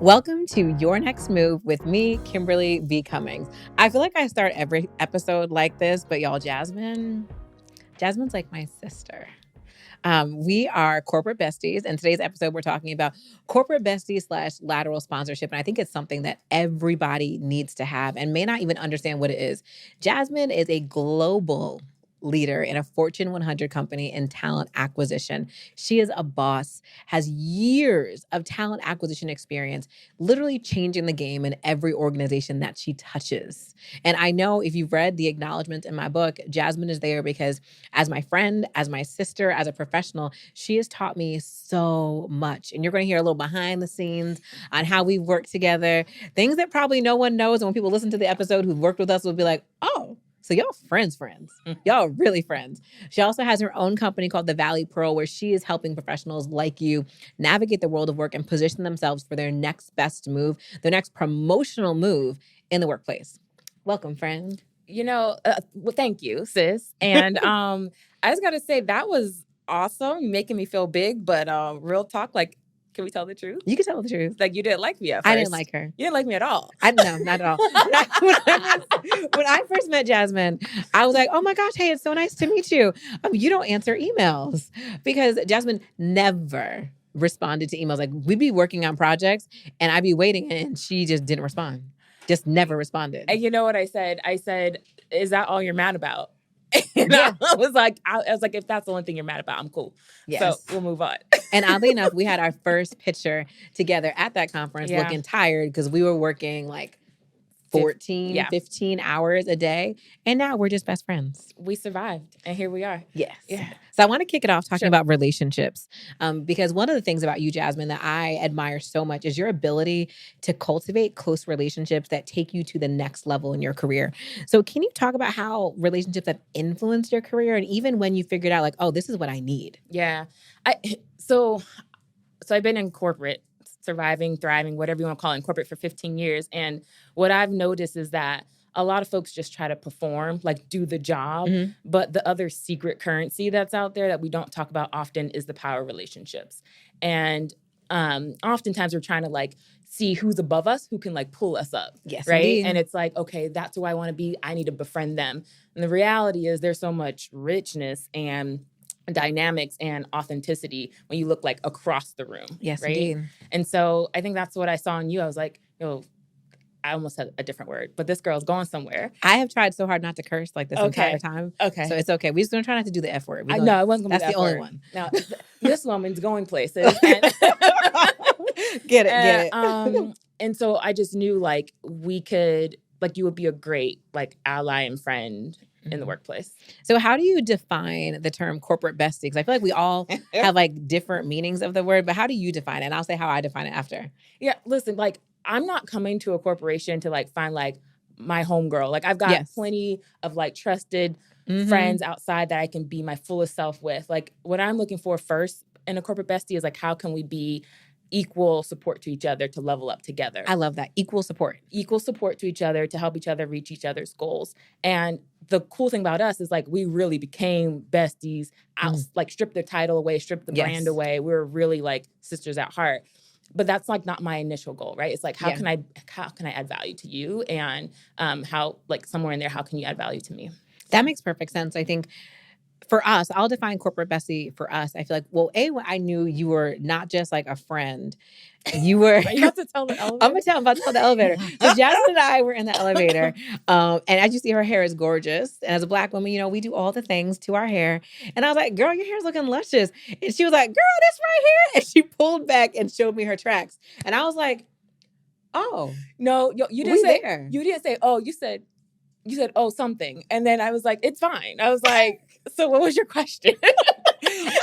Welcome to Your Next Move with me, Kimberly B. Cummings. I feel like I start every episode like this, but y'all, Jasmine's like my sister. We are corporate besties. In today's episode, we're talking about corporate besties / lateral sponsorship. And I think it's something that everybody needs to have and may not even understand what it is. Jasmine is a global leader in a Fortune 100 company in talent acquisition. She is a boss, has years of talent acquisition experience, literally changing the game in every organization that she touches. And I know if you've read the acknowledgement in my book, Jasmine is there because as my friend, as my sister, as a professional, she has taught me so much. And you're going to hear a little behind the scenes on how we've worked together, things that probably no one knows. And when people listen to the episode who've worked with us will be like, oh, so y'all friends. Y'all really friends. She also has her own company called the Valley Pro, where she is helping professionals like you navigate the world of work and position themselves for their next best move, their next promotional move in the workplace. Welcome, friend. Well, thank you, sis. And I just got to say, that was awesome, making me feel big. But real talk, like, can we tell the truth? You can tell the truth. Like, you didn't like me at first. I didn't like her. You didn't like me at all. No, not at all. When I first met Jasmine, I was like, oh my gosh, hey, it's so nice to meet you. You don't answer emails. Because Jasmine never responded to emails. Like, we'd be working on projects and I'd be waiting and she just didn't respond. Just never responded. And you know what I said? I said, is that all you're mad about? Yeah. I was like, if that's the only thing you're mad about, I'm cool. Yes. So we'll move on. And oddly enough, we had our first picture together at that conference, looking tired because we were working like 15 hours a day. And now we're just best friends. We survived. And here we are. Yes. Yeah. So I want to kick it off talking about relationships. Because one of the things about you, Jasmine, that I admire so much is your ability to cultivate close relationships that take you to the next level in your career. So can you talk about how relationships have influenced your career and even when you figured out like, oh, this is what I need? Yeah. So I've been in corporate, surviving, thriving, whatever you want to call it, in corporate for 15 years. And what I've noticed is that a lot of folks just try to perform, like do the job. Mm-hmm. But the other secret currency that's out there that we don't talk about often is the power of relationships. And oftentimes we're trying to like see who's above us, who can like pull us up. Yes, right. Indeed. And it's like, okay, that's who I want to be. I need to befriend them. And the reality is there's so much richness and dynamics and authenticity when you look like across the room. Yes, right? Indeed. And so I think that's what I saw in you. I was like, I almost said a different word, but this girl's going somewhere. I have tried so hard not to curse like this entire time. Okay. So it's okay. We're just going to try not to do the F word. No, I wasn't going to do the F word. That's the only one. Now, this woman's going places. And Get it. And so I just knew like we could, like you would be a great like ally and friend in the workplace. So how do you define the term corporate bestie? Because I feel like we all have like different meanings of the word, but how do you define it? And I'll say how I define it after. Yeah, listen, like I'm not coming to a corporation to like find like my homegirl. Like I've got plenty of like trusted friends outside that I can be my fullest self with. Like what I'm looking for first in a corporate bestie is like how can we be equal support to each other to level up together. I love that. Equal support. Equal support to each other to help each other reach each other's goals. And the cool thing about us is like we really became besties, like stripped the title away, stripped the brand away. We were really like sisters at heart. But that's like not my initial goal, right? It's like how can I add value to you, and how like somewhere in there, how can you add value to me? That makes perfect sense. I think for us, I'll define corporate bestie for us. I feel like, well, I knew you were not just like a friend. You were. Are you about to tell the elevator? I'm about to tell the elevator. So Jasmine and I were in the elevator. And as you see, her hair is gorgeous. And as a Black woman, we do all the things to our hair. And I was like, girl, your hair's looking luscious. And she was like, girl, this right here. And she pulled back and showed me her tracks. And I was like, oh. No, you didn't say. There. You didn't say, oh, you said, oh, something. And then I was like, it's fine. I was like, so what was your question?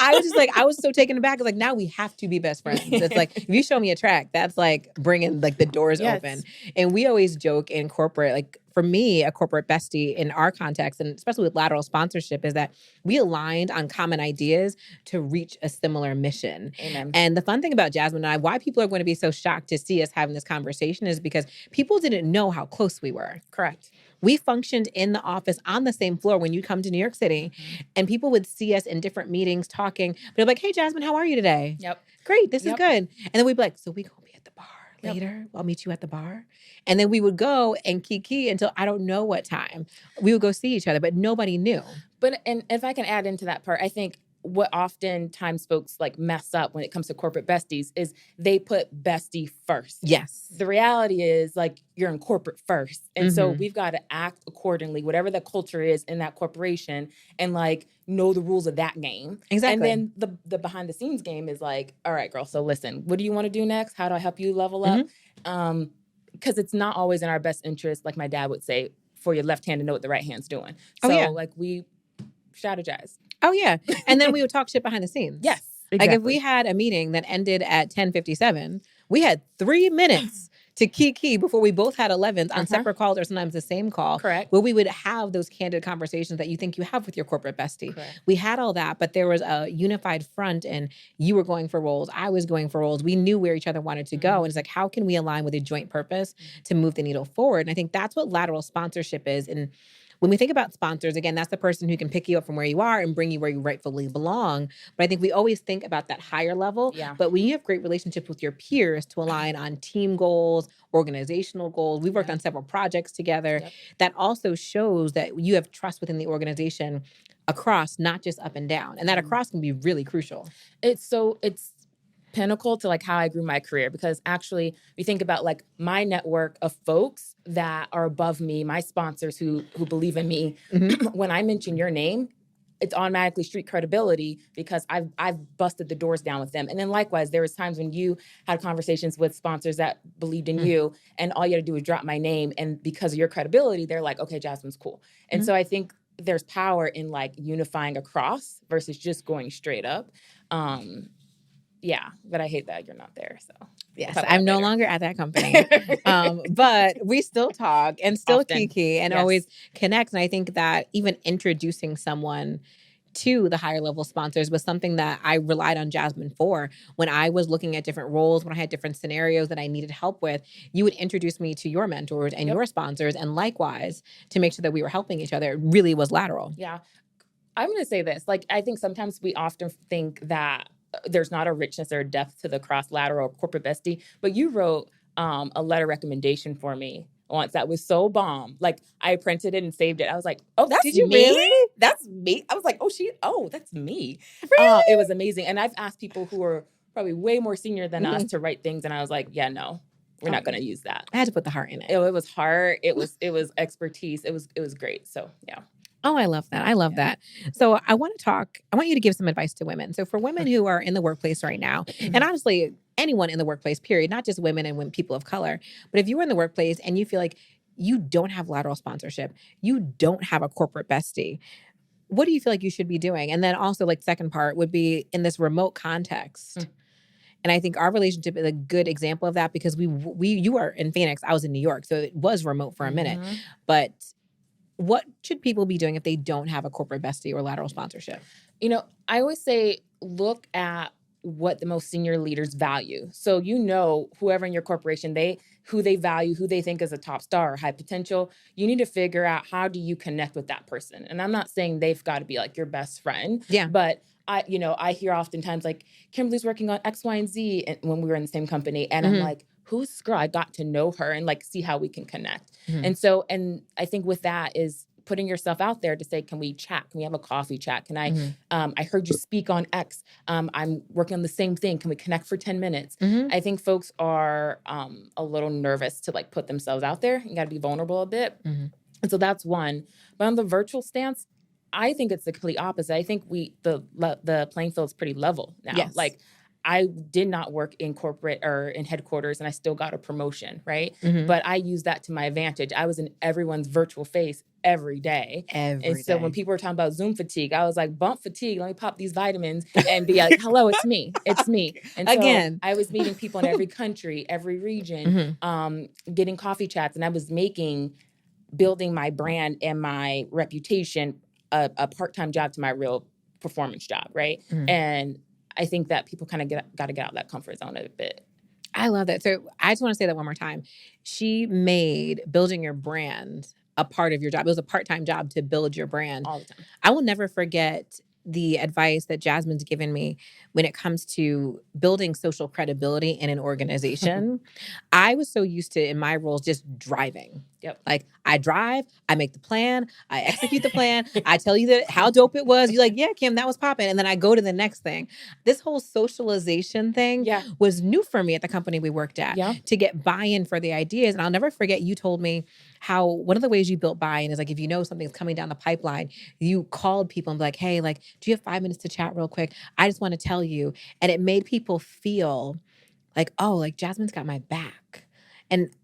I was just like, I was so taken aback. It's like, now we have to be best friends. It's like, if you show me a track, that's like bringing like the doors open. And we always joke in corporate, like for me, a corporate bestie in our context, and especially with lateral sponsorship, is that we aligned on common ideas to reach a similar mission. Amen. And the fun thing about Jasmine and I, why people are going to be so shocked to see us having this conversation is because people didn't know how close we were. Correct. We functioned in the office on the same floor when you come to New York City, and people would see us in different meetings talking. They're like, hey, Jasmine, how are you today? Yep. Great. This is good. And then we'd be like, so we going to be at the bar later. I'll meet you at the bar. And then we would go and kiki until I don't know what time. We would go see each other, but nobody knew. But, and if I can add into that part, I think what oftentimes folks like mess up when it comes to corporate besties is they put bestie first. Yes. The reality is like you're in corporate first. And so we've got to act accordingly, whatever the culture is in that corporation, and like know the rules of that game. Exactly. And then the behind the scenes game is like, all right, girl, so listen, what do you want to do next? How do I help you level up? Because it's not always in our best interest, like my dad would say, for your left hand to know what the right hand's doing. So like we strategize. Oh, yeah. And then we would talk shit behind the scenes. Yes. Exactly. Like if we had a meeting that ended at 10:57, we had 3 minutes to kiki before we both had 11s on separate calls or sometimes the same call. Correct. Where we would have those candid conversations that you think you have with your corporate bestie. Correct. We had all that, but there was a unified front and you were going for roles. I was going for roles. We knew where each other wanted to go. And it's like, how can we align with a joint purpose to move the needle forward? And I think that's what lateral sponsorship is. And when we think about sponsors, again, that's the person who can pick you up from where you are and bring you where you rightfully belong. But I think we always think about that higher level. Yeah. But when you have great relationships with your peers to align on team goals, organizational goals, we've worked on several projects together. That also shows that you have trust within the organization across, not just up and down. And that across can be really crucial. It's pinnacle to like how I grew my career, because actually we think about like my network of folks that are above me, my sponsors who believe in me. When I mention your name, it's automatically street credibility because I've busted the doors down with them. And then likewise, there was times when you had conversations with sponsors that believed in you, and all you had to do was drop my name, and because of your credibility, they're like, okay, Jasmine's cool. And so I think there's power in like unifying across versus just going straight up. Yeah, but I hate that you're not there. So yes, I'm no longer at that company, but we still talk and still kiki and always connect. And I think that even introducing someone to the higher level sponsors was something that I relied on Jasmine for. When I was looking at different roles, when I had different scenarios that I needed help with, you would introduce me to your mentors and your sponsors, and likewise to make sure that we were helping each other. It really was lateral. Yeah. I'm going to say this. Like, I think sometimes we often think that there's not a richness or a depth to the cross lateral corporate bestie, but you wrote a letter recommendation for me once that was so bomb. Like, I printed it and saved it. I was like, oh, that's me. Really? That's me. I was like, that's me. Really? It was amazing. And I've asked people who are probably way more senior than us to write things, and I was like, yeah, no, we're not going to use that. I had to put the heart in it. It was heart. It was expertise. It was great. So yeah. Oh, I love that. I love that. So I want you to give some advice to women. So for women who are in the workplace right now, and honestly, anyone in the workplace, period, not just women and when people of color, but if you're in the workplace and you feel like you don't have lateral sponsorship, you don't have a corporate bestie, what do you feel like you should be doing? And then also, like, second part would be in this remote context. And I think our relationship is a good example of that, because you are in Phoenix, I was in New York, so it was remote for a minute. But what should people be doing if they don't have a corporate bestie or lateral sponsorship? You know, I always say, look at what the most senior leaders value. So, whoever in your corporation, who they value, who they think is a top star or high potential, you need to figure out, how do you connect with that person? And I'm not saying they've got to be like your best friend. Yeah. But I hear oftentimes like, Kimberly's working on X, Y, and Z, and when we were in the same company. And I'm like, who's this girl? I got to know her and like see how we can connect. And so, and I think with that is putting yourself out there to say, can we chat? Can we have a coffee chat? Can I heard you speak on X. I'm working on the same thing. Can we connect for 10 minutes? I think folks are a little nervous to like put themselves out there. You got to be vulnerable a bit. And so that's one. But on the virtual stance, I think it's the complete opposite. I think the playing field is pretty level now. Yes. Like, I did not work in corporate or in headquarters, and I still got a promotion, right? But I used that to my advantage. I was in everyone's virtual face every day. So when people were talking about Zoom fatigue, I was like, bump fatigue, let me pop these vitamins and be like, hello, it's me. It's me. And so again, I was meeting people in every country, every region, getting coffee chats, and I was building my brand and my reputation a part-time job to my real performance job, right? And I think that people kind of got to get out of that comfort zone a bit. I love that. So I just want to say that one more time. She made building your brand a part of your job. It was a part-time job to build your brand. All the time. I will never forget the advice that Jasmine's given me when it comes to building social credibility in an organization. I was so used to, in my roles, just driving. Yep. Like I drive, I make the plan, I execute the plan, I tell you that how dope it was. You're like, yeah, Kim, that was popping. And then I go to the next thing. This whole socialization thing was new for me at the company we worked at, to get buy-in for the ideas. And I'll never forget, you told me how one of the ways you built buy-in is like, if you know something's coming down the pipeline, you called people and be like, hey, like, do you have 5 minutes to chat real quick? I just want to tell you. And it made people feel like, oh, like Jasmine's got my back. And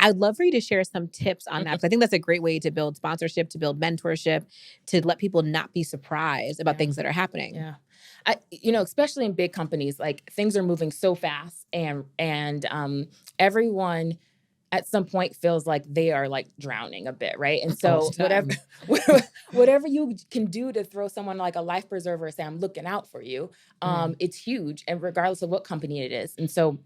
I'd love for you to share some tips on that, because I think that's a great way to build sponsorship, to build mentorship, to let people not be surprised about things that are happening. Yeah. Especially in big companies, like things are moving so fast, and everyone at some point feels like they are like drowning a bit, right? And so whatever you can do to throw someone like a life preserver, say, I'm looking out for you, it's huge, and regardless of what company it is. And so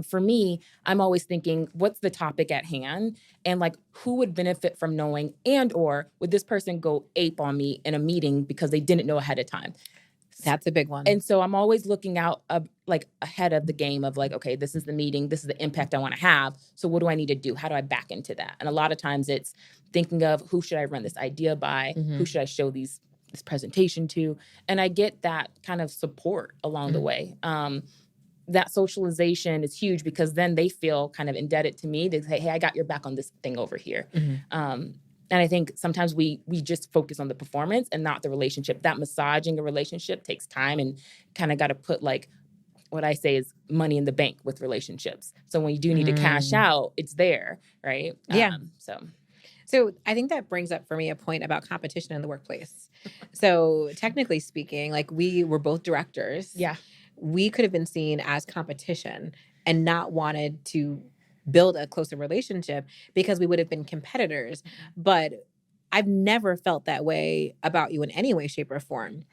for me, I'm always thinking, what's the topic at hand? And like, who would benefit from knowing, and or would this person go ape on me in a meeting because they didn't know ahead of time? That's a big one. And so I'm always looking out like ahead of the game of like, okay, this is the meeting. This is the impact I want to have. So what do I need to do? How do I back into that? And a lot of times it's thinking of, who should I run this idea by? Who should I show this presentation to? And I get that kind of support along the way. That socialization is huge, because then they feel kind of indebted to me. They say, hey, I got your back on this thing over here. And I think sometimes we just focus on the performance and not the relationship. That massaging a relationship takes time, and kind of got to put like, what I say is money in the bank with relationships. So when you do need to cash out, it's there, right? Yeah. So I think that brings up for me a point about competition in the workplace. So technically speaking, like we were both directors. Yeah. We could have been seen as competition and not wanted to build a closer relationship because we would have been competitors. But I've never felt that way about you in any way, shape, or form.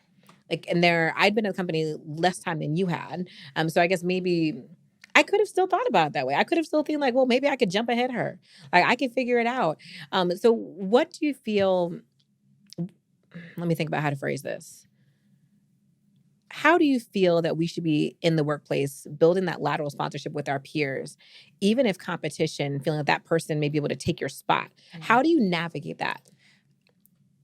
Like, and I'd been in a company less time than you had. So I guess maybe I could have still thought about it that way. I could have still think like, well, maybe I could jump ahead of her. Like I could figure it out. So what do you feel? Let me think about how to phrase this. How do you feel that we should be in the workplace building that lateral sponsorship with our peers, even if competition, feeling that that person may be able to take your spot? How do you navigate that?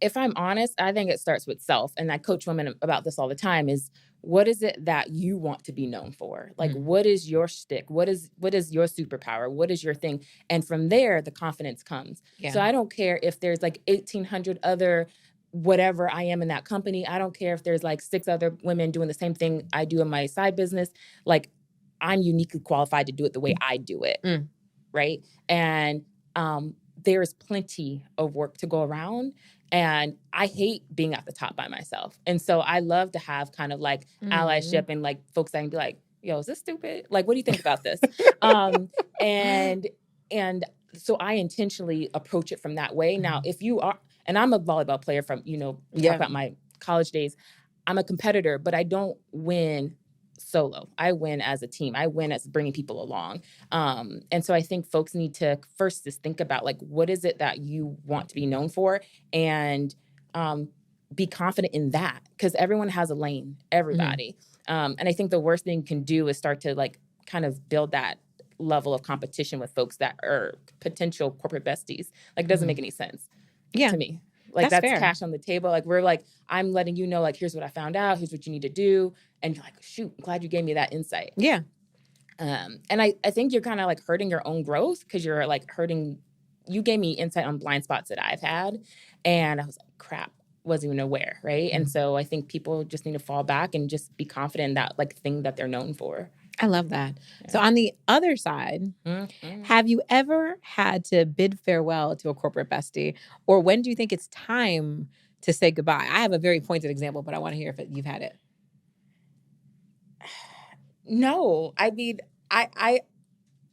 If I'm honest, I think it starts with self. And I coach women about this all the time, is what is it that you want to be known for? Like, what is your shtick? What is your superpower? What is your thing? And from there, the confidence comes. Yeah. So I don't care if there's like 1,800 other whatever I am in that company. I don't care if there's like 6 other women doing the same thing I do in my side business. Like, I'm uniquely qualified to do it the way I do it. Right. And there's plenty of work to go around. And I hate being at the top by myself. And so I love to have kind of like allyship and like folks that can be like, yo, is this stupid? Like, what do you think about this? And so I intentionally approach it from that way. Now, if you are, and I'm a volleyball player from, talk about my college days. I'm a competitor, but I don't win solo. I win as a team. I win as bringing people along. And so I think folks need to first just think about like, what is it that you want to be known for? And be confident in that, because everyone has a lane, everybody. And I think the worst thing you can do is start to like kind of build that level of competition with folks that are potential corporate besties. Like, it doesn't make any sense to me. Like, that's fair. Cash on the table. Like, we're like, I'm letting you know, like, here's what I found out. Here's what you need to do. And you're like, shoot, I'm glad you gave me that insight. Yeah. And I think you're kind of like hurting your own growth, because you're like you gave me insight on blind spots that I've had. And I was like, crap, wasn't even aware. Right. And so I think people just need to fall back and just be confident in that like thing that they're known for. I love that. Yeah. So on the other side, have you ever had to bid farewell to a corporate bestie? Or when do you think it's time to say goodbye? I have a very pointed example, but I want to hear if you've had it. No, I mean, I'm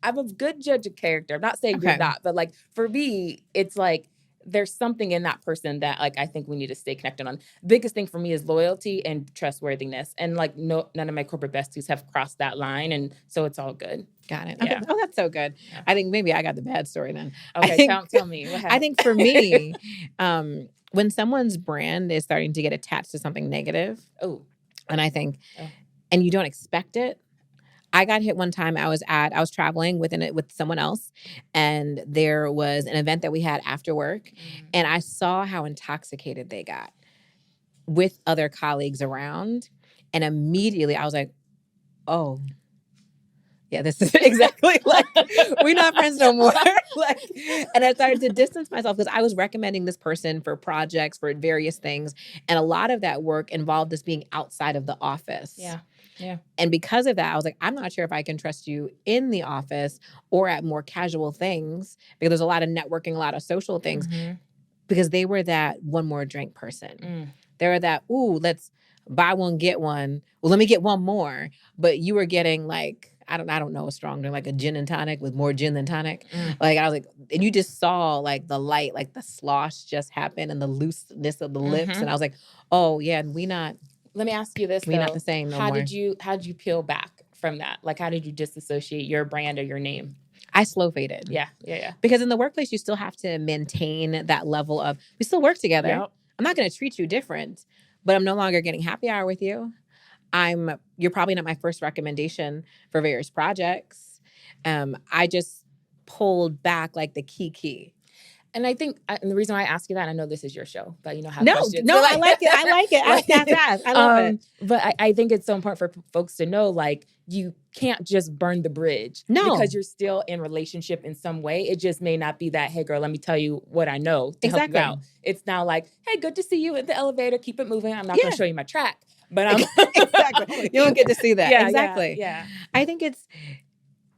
a good judge of character. I'm not saying you're not, but like for me, it's like there's something in that person that like I think we need to stay connected on. Biggest thing for me is loyalty and trustworthiness. And like none of my corporate besties have crossed that line, and so it's all good. Got it. Yeah. Okay. Oh, that's so good. Yeah. I think maybe I got the bad story then. Okay, tell me what happened. I think for me, when someone's brand is starting to get attached to something negative, and I think, and you don't expect it. I got hit one time. I was traveling with someone else, and there was an event that we had after work, and I saw how intoxicated they got with other colleagues around, and immediately I was like, oh. Yeah, this is exactly like we're not friends no more. And I started to distance myself because I was recommending this person for projects, for various things. And a lot of that work involved us being outside of the office. Yeah. Yeah. And because of that, I was like, I'm not sure if I can trust you in the office or at more casual things, because there's a lot of networking, a lot of social things, because they were that one more drink person. They were that, ooh, let's buy one, get one. Well, let me get one more. But you were getting like, I don't know a strong drink, like a gin and tonic with more gin than tonic. Like I was like, and you just saw like the light, like the slosh just happen and the looseness of the lips. And I was like, oh yeah, and let me ask you this, we not the same no how more. How did you peel back from that? Like, how did you disassociate your brand or your name? I slow faded. Yeah. Because in the workplace, you still have to maintain that level of, we still work together. Yep. I'm not going to treat you different, but I'm no longer getting happy hour with you. You're probably not my first recommendation for various projects. I just pulled back like the key. And I think, and the reason why I ask you that, I know this is your show, but you know how questions. No, I like it. I love it. But I think it's so important for folks to know, like, you can't just burn the bridge. No. Because you're still in relationship in some way. It just may not be that, hey, girl, let me tell you what I know to help you out. It's now like, hey, good to see you at the elevator. Keep it moving. I'm not going to show you my track. But I'm exactly. You don't get to see that. Yeah, exactly. Yeah. I think it's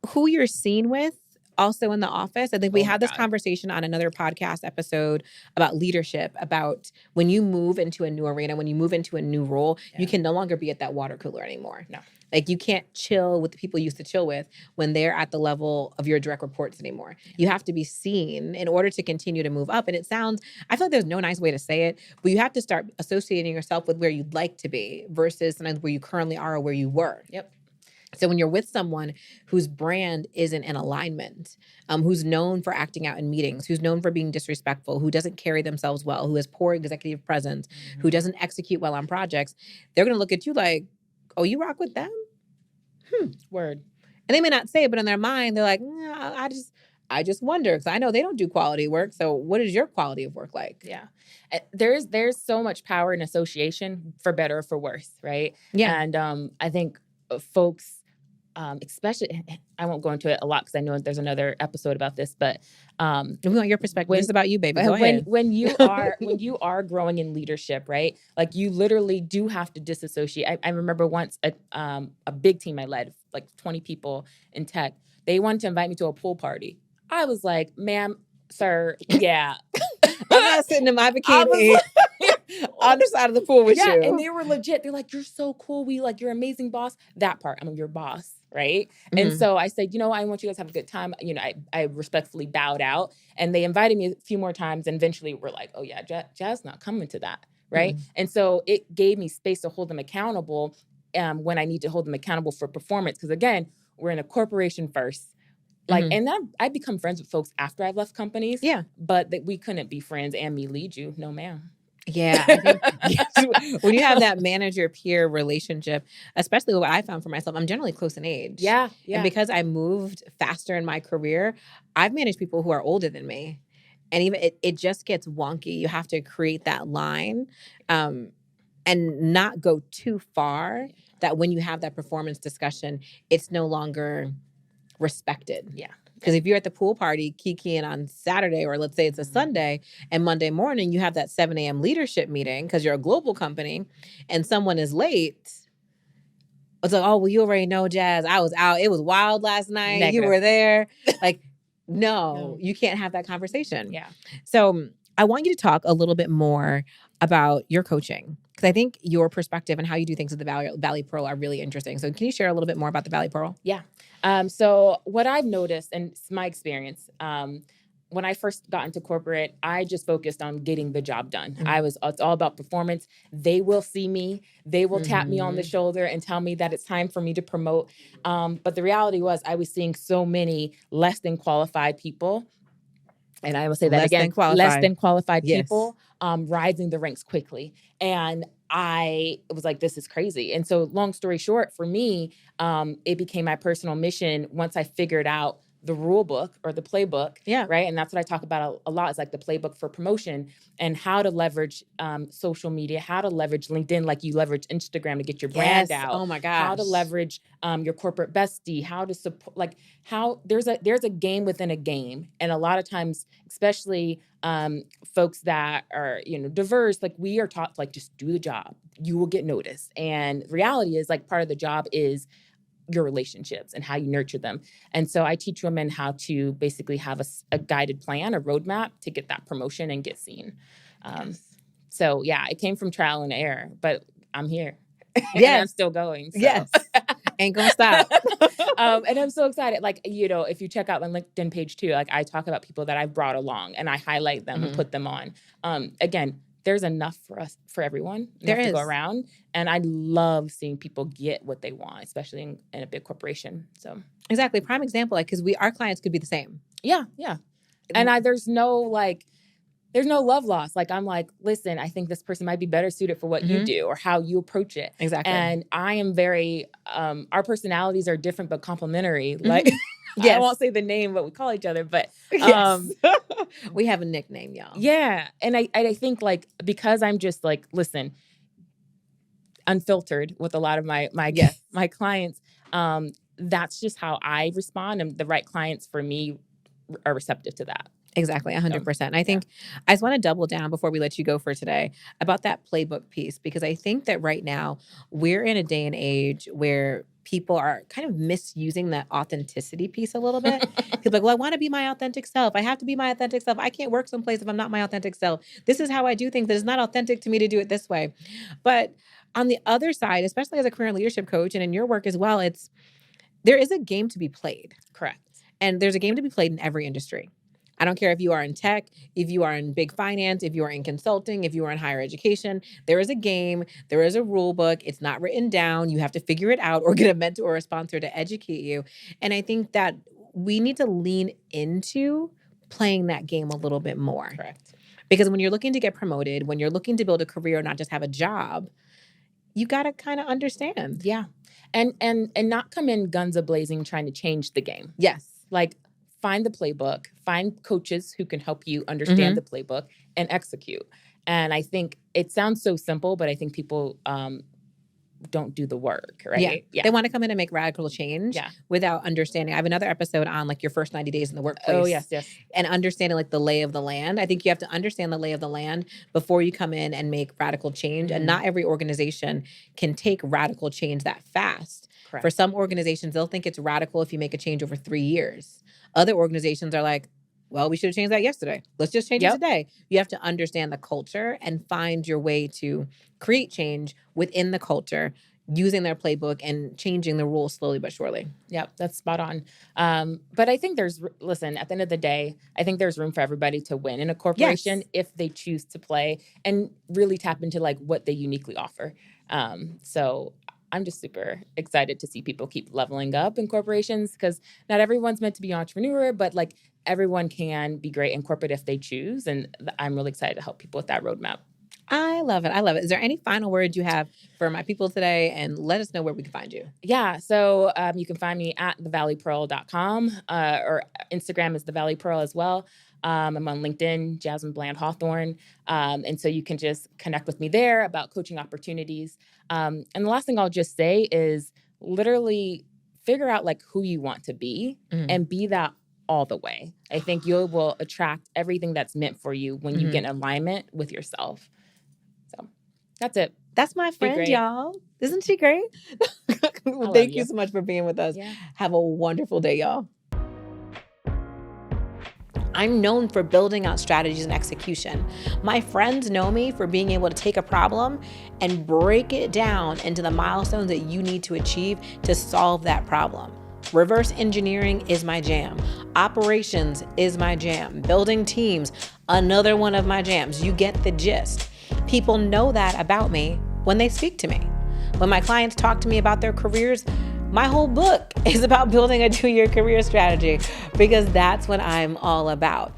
who you're seen with also in the office. I think we had this conversation on another podcast episode about leadership, about when you move into a new arena, when you move into a new role, you can no longer be at that water cooler anymore. No. Like you can't chill with the people you used to chill with when they're at the level of your direct reports anymore. You have to be seen in order to continue to move up. And I feel like there's no nice way to say it, but you have to start associating yourself with where you'd like to be versus sometimes where you currently are or where you were. Yep. So when you're with someone whose brand isn't in alignment, who's known for acting out in meetings, who's known for being disrespectful, who doesn't carry themselves well, who has poor executive presence, who doesn't execute well on projects, they're going to look at you like, oh, you rock with them? Word. And they may not say it, but in their mind, they're like, no, I just wonder, because I know they don't do quality work. So what is your quality of work like? Yeah. There's so much power in association, for better or for worse, right? Yeah. And I think folks, especially, I won't go into it a lot because I know there's another episode about this, but we want your perspective. It's about you, baby. Go ahead. When you are growing in leadership, right? Like you literally do have to disassociate. I remember once a big team I led, like 20 people in tech. They wanted to invite me to a pool party. I was like, ma'am, sir, yeah. I'm not sitting in my bikini on the side of the pool with you. And they were legit. They're like, you're so cool. You're amazing boss. That part, I'm your boss, right? And so I said, I want you guys to have a good time. I respectfully bowed out, and they invited me a few more times, and eventually we're like, oh yeah, Jazz not coming to that, right? And so it gave me space to hold them accountable when I need to hold them accountable for performance. Because again, we're in a corporation first. And then I become friends with folks after I've left companies. Yeah. But that we couldn't be friends and me lead you. No, ma'am. Yeah. I think when you have that manager-peer relationship, especially what I found for myself, I'm generally close in age. Yeah. And because I moved faster in my career, I've managed people who are older than me. And even it just gets wonky. You have to create that line and not go too far that when you have that performance discussion, it's no longer respected. Yeah. Because if you're at the pool party kikiing on Saturday, or let's say it's a Sunday, and Monday morning you have that 7 a.m. leadership meeting because you're a global company and someone is late, it's like, oh, well, you already know, Jazz, I was out. It was wild last night. Negative. You were there. Like, no, you can't have that conversation. Yeah. So I want you to talk a little bit more about your coaching, because I think your perspective and how you do things with the Valley Pearl are really interesting. So can you share a little bit more about the Valley Pearl? Yeah. So what I've noticed, and it's my experience, when I first got into corporate, I just focused on getting the job done. It's all about performance. They will see me. They will tap me on the shoulder and tell me that it's time for me to promote. But the reality was I was seeing so many less than qualified people. and I will say that Less again, than qualified. less than qualified Yes. people rising the ranks quickly. And I was like, this is crazy. And so long story short, for me, it became my personal mission once I figured out the rule book or the playbook, Yeah. right? And that's what I talk about a lot. It's like the playbook for promotion and how to leverage social media, how to leverage LinkedIn, like you leverage Instagram to get your brand Yes. out. Oh my gosh. How to leverage your corporate bestie, how to support, like how there's a game within a game. And a lot of times, especially folks that are, diverse, like we are taught, like, just do the job, you will get noticed. And reality is, like, part of the job is your relationships and how you nurture them. And so I teach women how to basically have a guided plan, a roadmap to get that promotion and get seen. So yeah, it came from trial and error, but I'm here. Yes. And I'm still going. So. Yes. Ain't gonna stop. And I'm so excited. Like, if you check out my LinkedIn page too, like I talk about people that I've brought along and I highlight them and put them on. Again, there's enough for everyone. Enough to go around. And I love seeing people get what they want, especially in a big corporation. So exactly. Prime example, like, because our clients could be the same. Yeah. Yeah. And there's no love lost. Like, I'm like, listen, I think this person might be better suited for what you do or how you approach it. Exactly. And I am very, our personalities are different but complementary. Like, yes. I won't say the name, but we call each other. But yes. We have a nickname, y'all. Yeah. And I think, like, because I'm just like, listen, unfiltered with a lot of my clients, that's just how I respond. And the right clients for me are receptive to that. Exactly, 100%. And I think I just want to double down before we let you go for today about that playbook piece, because I think that right now we're in a day and age where people are kind of misusing that authenticity piece a little bit. People are like, well, I want to be my authentic self. I have to be my authentic self. I can't work someplace if I'm not my authentic self. This is how I do things. But it's not authentic to me to do it this way. But on the other side, especially as a career and leadership coach and in your work as well, there is a game to be played. Correct. And there's a game to be played in every industry. I don't care if you are in tech, if you are in big finance, if you are in consulting, if you are in higher education. There is a game. There is a rule book. It's not written down. You have to figure it out or get a mentor or a sponsor to educate you. And I think that we need to lean into playing that game a little bit more. Correct. Because when you're looking to get promoted, when you're looking to build a career, not just have a job, you got to kind of understand. Yeah. And not come in guns a-blazing trying to change the game. Yes. Like, find the playbook, find coaches who can help you understand the playbook and execute. And I think it sounds so simple, but I think people don't do the work, right? Yeah. They want to come in and make radical change without understanding. I have another episode on, like, your first 90 days in the workplace. Oh, yes. And understanding, like, the lay of the land. I think you have to understand the lay of the land before you come in and make radical change. And not every organization can take radical change that fast. Correct. For some organizations, they'll think it's radical if you make a change over 3 years. Other organizations are like, well, we should have changed that yesterday. Let's just change it today. You have to understand the culture and find your way to create change within the culture, using their playbook and changing the rules slowly but surely. Yep, that's spot on. But I think at the end of the day, I think there's room for everybody to win in a corporation if they choose to play and really tap into, like, what they uniquely offer. So I'm just super excited to see people keep leveling up in corporations, because not everyone's meant to be an entrepreneur, but, like, everyone can be great in corporate if they choose. And I'm really excited to help people with that roadmap. I love it. I love it. Is there any final words you have for my people today? And let us know where we can find you. Yeah. So you can find me at thevalleypearl.com or Instagram is thevalleypearl as well. I'm on LinkedIn, Jasmine Hawthorne. And so you can just connect with me there about coaching opportunities. And the last thing I'll just say is literally figure out, like, who you want to be and be that all the way. I think you will attract everything that's meant for you when you get in alignment with yourself. So that's it. That's my friend, y'all. Isn't she great? Thank you so much for being with us. Yeah. Have a wonderful day, y'all. I'm known for building out strategies and execution. My friends know me for being able to take a problem and break it down into the milestones that you need to achieve to solve that problem. Reverse engineering is my jam. Operations is my jam. Building teams, another one of my jams. You get the gist. People know that about me when they speak to me. When my clients talk to me about their careers, my whole book is about building a 2-year career strategy, because that's what I'm all about.